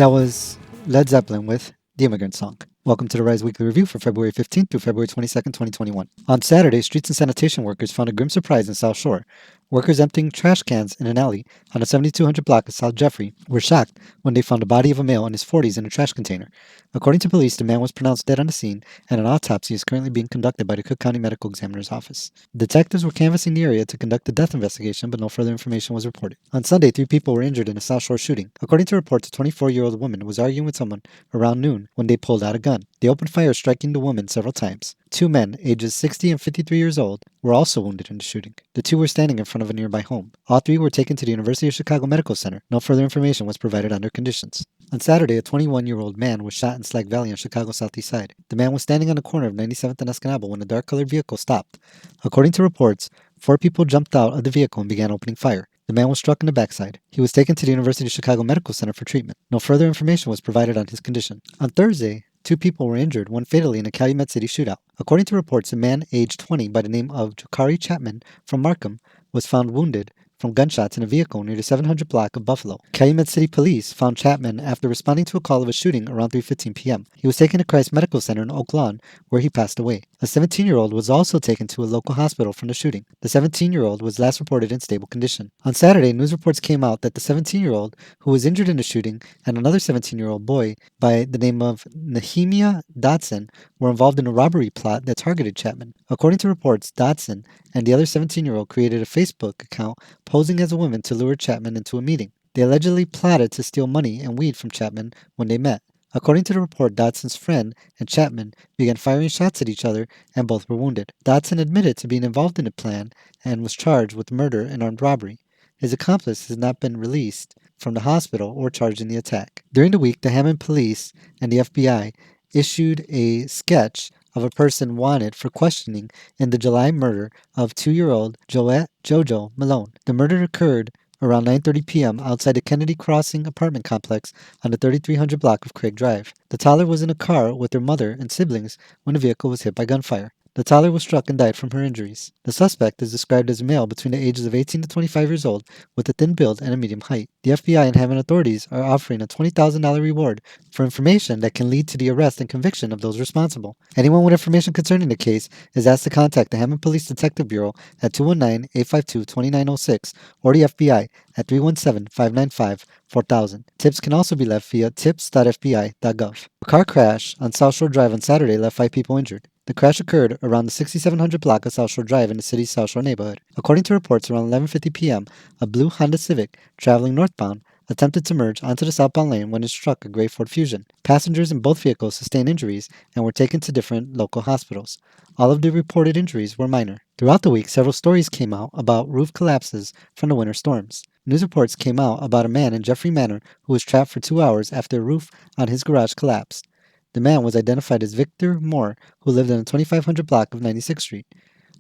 That was Led Zeppelin with The Immigrant Song. Welcome to the Rise Weekly Review for February 15th through February 22nd, 2021. On Saturday, streets and sanitation workers found a grim surprise in South Shore. Workers emptying trash cans in an alley on the 7200 block of South Jeffrey were shocked when they found the body of a male in his 40s in a trash container. According to police, the man was pronounced dead on the scene, and an autopsy is currently being conducted by the Cook County Medical Examiner's Office. Detectives were canvassing the area to conduct a death investigation, but no further information was reported. On Sunday, 3 people were injured in a South Shore shooting. According to reports, a 24-year-old woman was arguing with someone around noon when they pulled out a gun. They opened fire, striking the woman several times. 2 men, ages 60 and 53 years old, were also wounded in the shooting. The 2 were standing in front of a nearby home. All 3 were taken to the University of Chicago Medical Center. No further information was provided on their conditions. On Saturday, a 21-year-old man was shot in Slack Valley on Chicago's southeast side. The man was standing on the corner of 97th and Escanaba when a dark-colored vehicle stopped. According to reports, 4 people jumped out of the vehicle and began opening fire. The man was struck in the backside. He was taken to the University of Chicago Medical Center for treatment. No further information was provided on his condition. On Thursday, 2 people were injured, one fatally in a Calumet City shootout. According to reports, a man aged 20 by the name of Jakari Chapman from Markham was found wounded from gunshots in a vehicle near the 700 block of Buffalo. Calumet City Police found Chapman after responding to a call of a shooting around 3:15 p.m. He was taken to Christ Medical Center in Oak Lawn, where he passed away. A 17-year-old was also taken to a local hospital from the shooting. The 17-year-old was last reported in stable condition. On Saturday, news reports came out that the 17-year-old who was injured in the shooting and another 17-year-old boy by the name of Nehemiah Dotson were involved in a robbery plot that targeted Chapman. According to reports, Dotson and the other 17-year-old created a Facebook account posing as a woman to lure Chapman into a meeting. They allegedly plotted to steal money and weed from Chapman when they met. According to the report, Dotson's friend and Chapman began firing shots at each other and both were wounded. Dotson admitted to being involved in the plan and was charged with murder and armed robbery. His accomplice has not been released from the hospital or charged in the attack. During the week, the Hammond police and the FBI issued a sketch of a person wanted for questioning in the July murder of 2-year-old Joette Jojo Malone. The murder occurred around 9:30 p.m. outside the Kennedy Crossing apartment complex on the 3300 block of Craig Drive. The toddler was in a car with her mother and siblings when the vehicle was hit by gunfire. The toddler was struck and died from her injuries. The suspect is described as a male between the ages of 18 to 25 years old with a thin build and a medium height. The FBI and Hammond authorities are offering a $20,000 reward for information that can lead to the arrest and conviction of those responsible. Anyone with information concerning the case is asked to contact the Hammond Police Detective Bureau at 219-852-2906 or the FBI at 317-595-4000. Tips can also be left via tips.fbi.gov. A car crash on South Shore Drive on Saturday left 5 people injured. The crash occurred around the 6700 block of South Shore Drive in the city's South Shore neighborhood. According to reports, around 11:50 p.m., a blue Honda Civic traveling northbound attempted to merge onto the southbound lane when it struck a gray Ford Fusion. Passengers in both vehicles sustained injuries and were taken to different local hospitals. All of the reported injuries were minor. Throughout the week, several stories came out about roof collapses from the winter storms. News reports came out about a man in Jeffrey Manor who was trapped for 2 hours after a roof on his garage collapsed. The man was identified as Victor Moore, who lived in the 2500 block of 96th Street.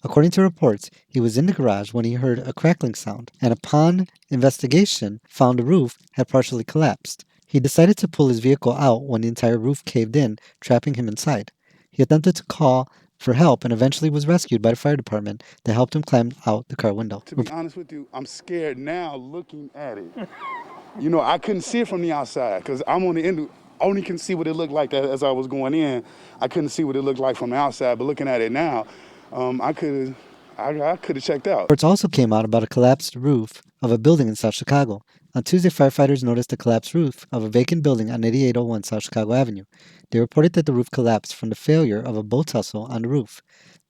According to reports, he was in the garage when he heard a crackling sound, and upon investigation, found the roof had partially collapsed. He decided to pull his vehicle out when the entire roof caved in, trapping him inside. He attempted to call for help and eventually was rescued by the fire department that helped him climb out the car window. To be honest with you, I'm scared now looking at it. I couldn't see it from the outside because I'm on the end. Only can see what it looked like as I was going in. I couldn't see what it looked like from the outside, but looking at it now, I could have checked out. Reports also came out about a collapsed roof of a building in South Chicago. On Tuesday, firefighters noticed the collapsed roof of a vacant building on 8801 South Chicago Avenue. They reported that the roof collapsed from the failure of a bolt tussle on the roof.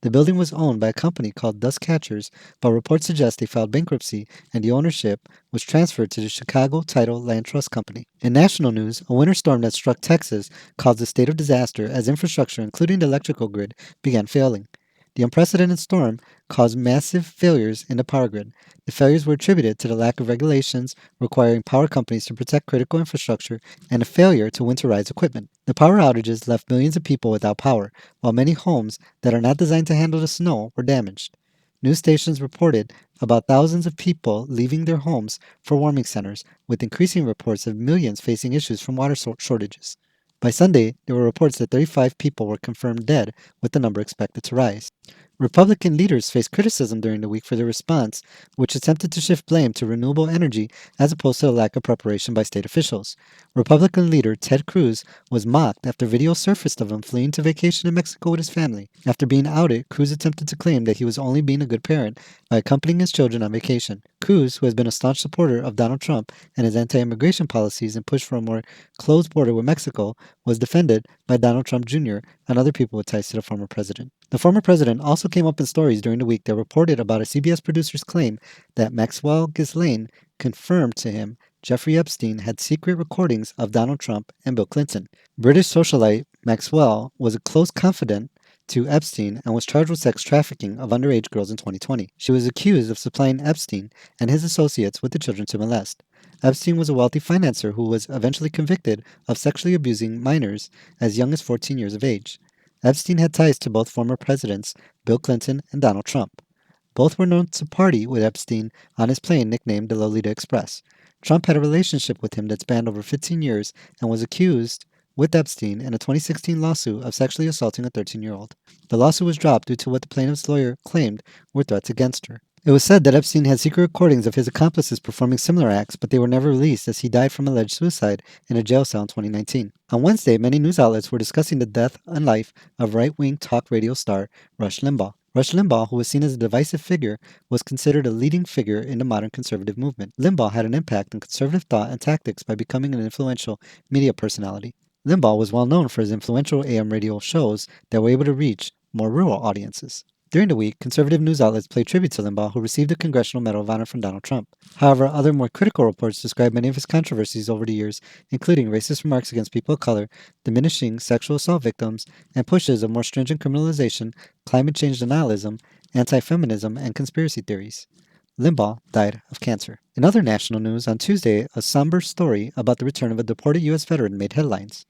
The building was owned by a company called Dust Catchers, but reports suggest they filed bankruptcy and the ownership was transferred to the Chicago Title Land Trust Company. In national news, a winter storm that struck Texas caused a state of disaster as infrastructure, including the electrical grid, began failing. The unprecedented storm caused massive failures in the power grid. The failures were attributed to the lack of regulations requiring power companies to protect critical infrastructure and a failure to winterize equipment. The power outages left millions of people without power, while many homes that are not designed to handle the snow were damaged. News stations reported about thousands of people leaving their homes for warming centers, with increasing reports of millions facing issues from water shortages. By Sunday, there were reports that 35 people were confirmed dead, with the number expected to rise. Republican leaders faced criticism during the week for their response, which attempted to shift blame to renewable energy as opposed to a lack of preparation by state officials. Republican leader Ted Cruz was mocked after video surfaced of him fleeing to vacation in Mexico with his family. After being outed, Cruz attempted to claim that he was only being a good parent by accompanying his children on vacation. Cruz, who has been a staunch supporter of Donald Trump and his anti-immigration policies and push for a more closed border with Mexico, was defended by Donald Trump Jr. and other people with ties to the former president. The former president also came up in stories during the week that reported about a CBS producer's claim that Maxwell Ghislaine confirmed to him Jeffrey Epstein had secret recordings of Donald Trump and Bill Clinton. British socialite Maxwell was a close confidant to Epstein and was charged with sex trafficking of underage girls in 2020. She was accused of supplying Epstein and his associates with the children to molest. Epstein was a wealthy financier who was eventually convicted of sexually abusing minors as young as 14 years of age. Epstein had ties to both former presidents, Bill Clinton and Donald Trump. Both were known to party with Epstein on his plane nicknamed the Lolita Express. Trump had a relationship with him that spanned over 15 years and was accused with Epstein in a 2016 lawsuit of sexually assaulting a 13-year-old. The lawsuit was dropped due to what the plaintiff's lawyer claimed were threats against her. It was said that Epstein had secret recordings of his accomplices performing similar acts, but they were never released as he died from alleged suicide in a jail cell in 2019. On Wednesday, many news outlets were discussing the death and life of right-wing talk radio star Rush Limbaugh. Rush Limbaugh, who was seen as a divisive figure, was considered a leading figure in the modern conservative movement. Limbaugh had an impact on conservative thought and tactics by becoming an influential media personality. Limbaugh was well known for his influential AM radio shows that were able to reach more rural audiences. During the week, conservative news outlets played tribute to Limbaugh, who received a Congressional Medal of Honor from Donald Trump. However, other more critical reports describe many of his controversies over the years, including racist remarks against people of color, diminishing sexual assault victims, and pushes of more stringent criminalization, climate change denialism, anti-feminism, and conspiracy theories. Limbaugh died of cancer. In other national news, on Tuesday, a somber story about the return of a deported U.S. veteran made headlines.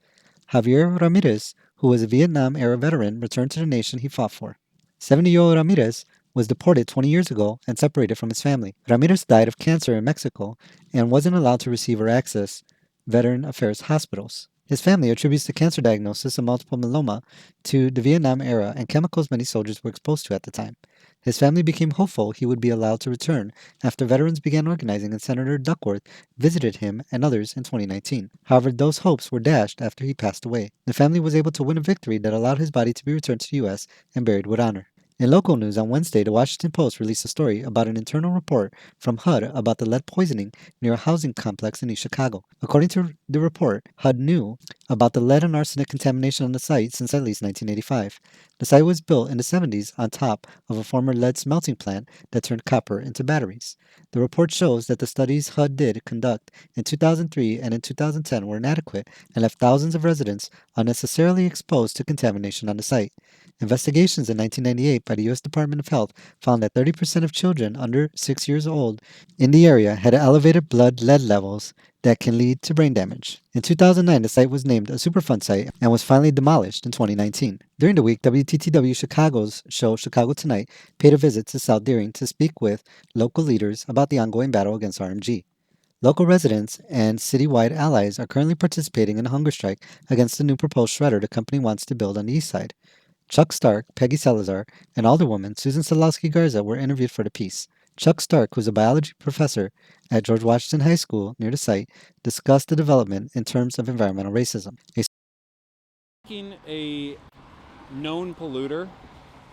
Javier Ramirez, who was a Vietnam-era veteran, returned to the nation he fought for. 70-year-old Ramirez was deported 20 years ago and separated from his family. Ramirez died of cancer in Mexico and wasn't allowed to receive or access Veteran Affairs hospitals. His family attributes the cancer diagnosis of multiple myeloma to the Vietnam era and chemicals many soldiers were exposed to at the time. His family became hopeful he would be allowed to return after veterans began organizing and Senator Duckworth visited him and others in 2019. However, those hopes were dashed after he passed away. The family was able to win a victory that allowed his body to be returned to the U.S. and buried with honor. In local news on Wednesday, the Washington Post released a story about an internal report from HUD about the lead poisoning near a housing complex in East Chicago. According to the report, HUD knew about the lead and arsenic contamination on the site since at least 1985. The site was built in the 70s on top of a former lead smelting plant that turned copper into batteries. The report shows that the studies HUD did conduct in 2003 and in 2010 were inadequate and left thousands of residents unnecessarily exposed to contamination on the site. Investigations in 1998 by the U.S. Department of Health found that 30% of children under 6 years old in the area had elevated blood lead levels that can lead to brain damage. In 2009, the site was named a Superfund site and was finally demolished in 2019. During the week, WTTW Chicago's show Chicago Tonight paid a visit to South Deering to speak with local leaders about the ongoing battle against RMG. Local residents and citywide allies are currently participating in a hunger strike against the new proposed shredder the company wants to build on the east side. Chuck Stark, Peggy Salazar, and Alderwoman Susan Sadlowski-Garza were interviewed for the piece. Chuck Stark, who's a biology professor at George Washington High School near the site, discussed the development in terms of environmental racism. Taking a known polluter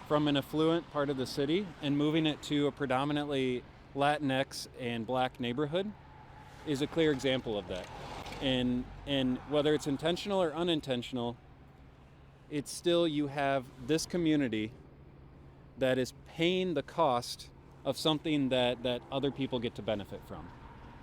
from an affluent part of the city and moving it to a predominantly Latinx and black neighborhood is a clear example of that. And whether it's intentional or unintentional, it's still you have this community that is paying the cost of something that other people get to benefit from.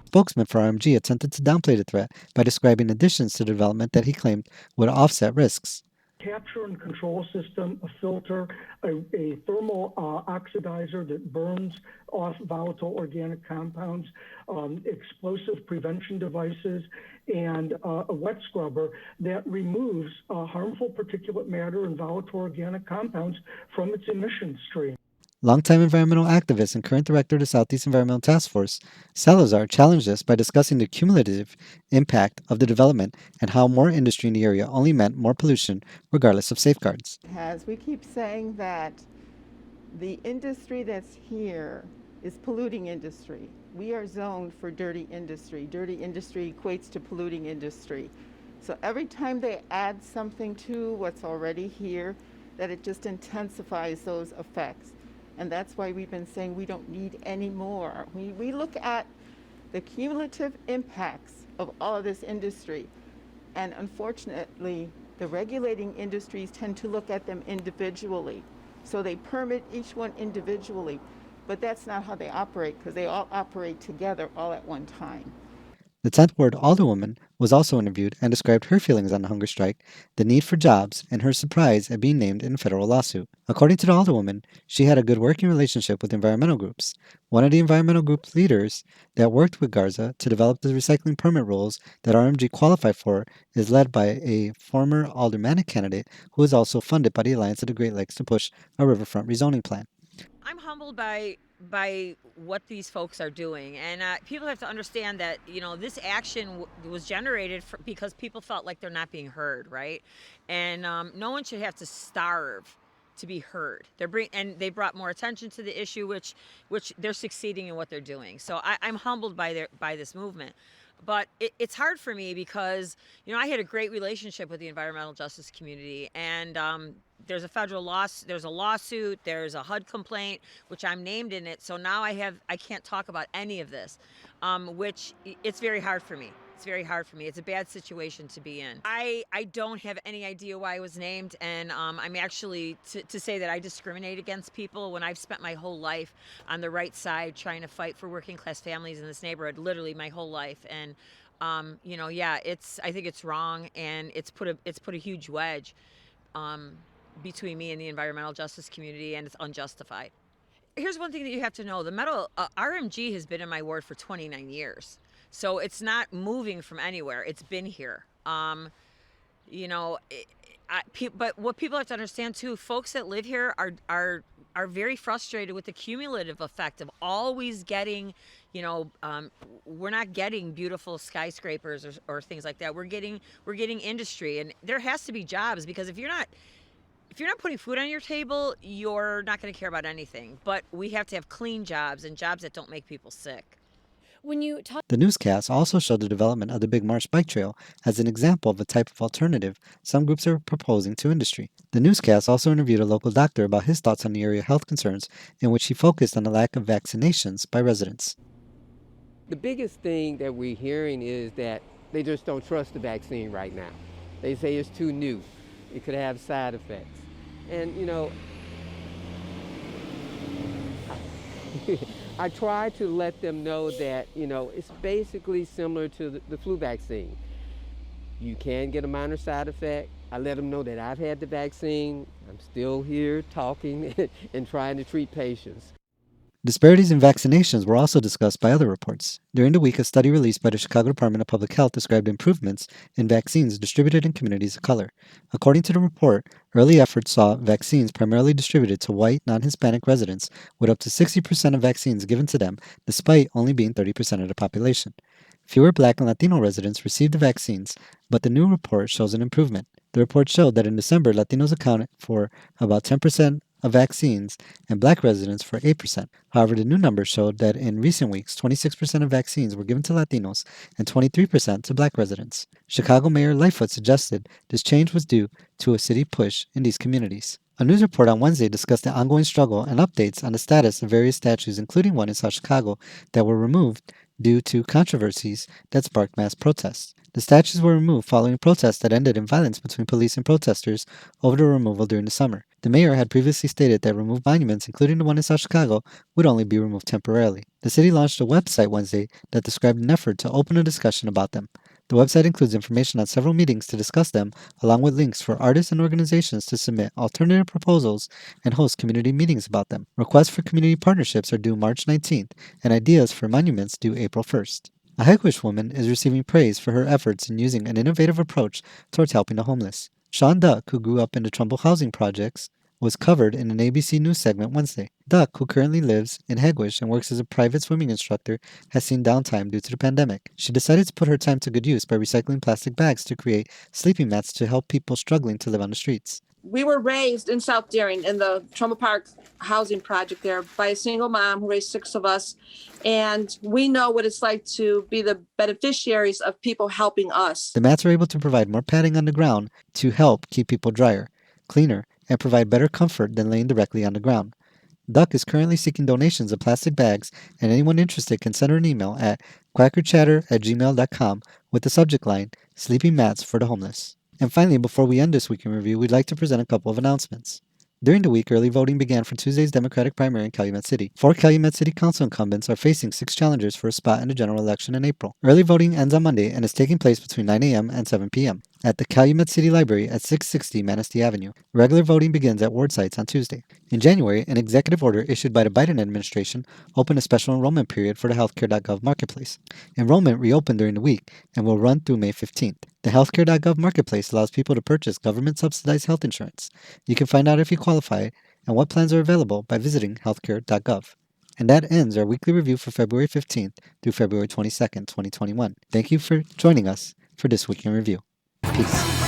Spokesman for RMG attempted to downplay the threat by describing additions to the development that he claimed would offset risks. Capture and control system, a filter, a thermal oxidizer that burns off volatile organic compounds, explosive prevention devices, and a wet scrubber that removes harmful particulate matter and volatile organic compounds from its emission stream. Longtime environmental activist and current director of the Southeast Environmental Task Force, Salazar challenged this by discussing the cumulative impact of the development and how more industry in the area only meant more pollution regardless of safeguards. We keep saying that The industry that's here is polluting industry. We are zoned for dirty industry. Dirty industry equates to polluting industry. So every time they add something to what's already here, that it just intensifies those effects. And that's why we've been saying we don't need any more. We look at the cumulative impacts of all of this industry. And unfortunately, the regulating industries tend to look at them individually. So they permit each one individually, but that's not how they operate because they all operate together all at one time. The 10th Ward Alderwoman was also interviewed and described her feelings on the hunger strike, the need for jobs, and her surprise at being named in a federal lawsuit. According to the Alderwoman, she had a good working relationship with environmental groups. One of the environmental group leaders that worked with Garza to develop the recycling permit rules that RMG qualified for is led by a former aldermanic candidate who is also funded by the Alliance of the Great Lakes to push a riverfront rezoning plan. I'm humbled by what these folks are doing, and people have to understand that this action was generated because people felt like they're not being heard, right? And no one should have to starve to be heard. They brought more attention to the issue, which they're succeeding in what they're doing. So I'm humbled by this movement. But it's hard for me because I had a great relationship with the environmental justice community, and there's a lawsuit, there's a HUD complaint, which I'm named in it. So now I can't talk about any of this, which it's very hard for me. It's very hard for me. It's a bad situation to be in. I don't have any idea why I was named, and I'm actually to say that I discriminate against people when I've spent my whole life on the right side trying to fight for working class families in this neighborhood, literally my whole life. And I think it's wrong, and it's put a huge wedge between me and the environmental justice community, and it's unjustified. Here's one thing that you have to know: the metal RMG has been in my ward for 29 years. So it's not moving from anywhere. It's been here. But what people have to understand too, folks that live here are very frustrated with the cumulative effect of always getting, we're not getting beautiful skyscrapers or things like that. We're getting industry, and there has to be jobs, because if you're not putting food on your table, you're not going to care about anything. But we have to have clean jobs and jobs that don't make people sick. The newscast also showed the development of the Big Marsh Bike Trail as an example of a type of alternative some groups are proposing to industry. The newscast also interviewed a local doctor about his thoughts on the area health concerns, in which he focused on the lack of vaccinations by residents. The biggest thing that we're hearing is that they just don't trust the vaccine right now. They say it's too new. It could have side effects. And, I try to let them know that, it's basically similar to the flu vaccine. You can get a minor side effect. I let them know that I've had the vaccine. I'm still here talking and trying to treat patients. Disparities in vaccinations were also discussed by other reports. During the week, a study released by the Chicago Department of Public Health described improvements in vaccines distributed in communities of color. According to the report, early efforts saw vaccines primarily distributed to white, non-Hispanic residents, with up to 60% of vaccines given to them, despite only being 30% of the population. Fewer Black and Latino residents received the vaccines, but the new report shows an improvement. The report showed that in December, Latinos accounted for about 10% of vaccines and Black residents for 8%. However, the new numbers showed that in recent weeks, 26% of vaccines were given to Latinos and 23% to Black residents. Chicago Mayor Lightfoot suggested this change was due to a city push in these communities. A news report on Wednesday discussed the ongoing struggle and updates on the status of various statues, including one in South Chicago, that were removed due to controversies that sparked mass protests. The statues were removed following protests that ended in violence between police and protesters over the removal during the summer. The mayor had previously stated that removed monuments, including the one in South Chicago, would only be removed temporarily. The city launched a website Wednesday that described an effort to open a discussion about them. The website includes information on several meetings to discuss them, along with links for artists and organizations to submit alternative proposals and host community meetings about them. Requests for community partnerships are due March 19th, and ideas for monuments due April 1st. A Hegewisch woman is receiving praise for her efforts in using an innovative approach towards helping the homeless. Sean Duck, who grew up in the Trumbull housing projects, was covered in an ABC News segment Wednesday. Duck, who currently lives in Hegewisch and works as a private swimming instructor, has seen downtime due to the pandemic. She decided to put her time to good use by recycling plastic bags to create sleeping mats to help people struggling to live on the streets. we were raised in South Deering in the Trumbull Park housing project there by a single mom who raised 6 of us. And we know what it's like to be the beneficiaries of people helping us. The mats are able to provide more padding on the ground to help keep people drier, cleaner, and provide better comfort than laying directly on the ground. Duck is currently seeking donations of plastic bags, and anyone interested can send her an email at quackerchatter@gmail.com with the subject line, Sleeping Mats for the Homeless. And finally, before we end this week in review, we'd like to present a couple of announcements. During the week, early voting began for Tuesday's Democratic primary in Calumet City. 4 Calumet City Council incumbents are facing 6 challengers for a spot in the general election in April. Early voting ends on Monday and is taking place between 9 a.m. and 7 p.m. at the Calumet City Library at 660 Manistee Avenue. Regular voting begins at ward sites on Tuesday. In January, an executive order issued by the Biden administration opened a special enrollment period for the healthcare.gov marketplace. Enrollment reopened during the week and will run through May 15th. The healthcare.gov marketplace allows people to purchase government-subsidized health insurance. You can find out if you qualify and what plans are available by visiting healthcare.gov. And that ends our weekly review for February 15th through February 22nd, 2021. Thank you for joining us for this week in review. Peace.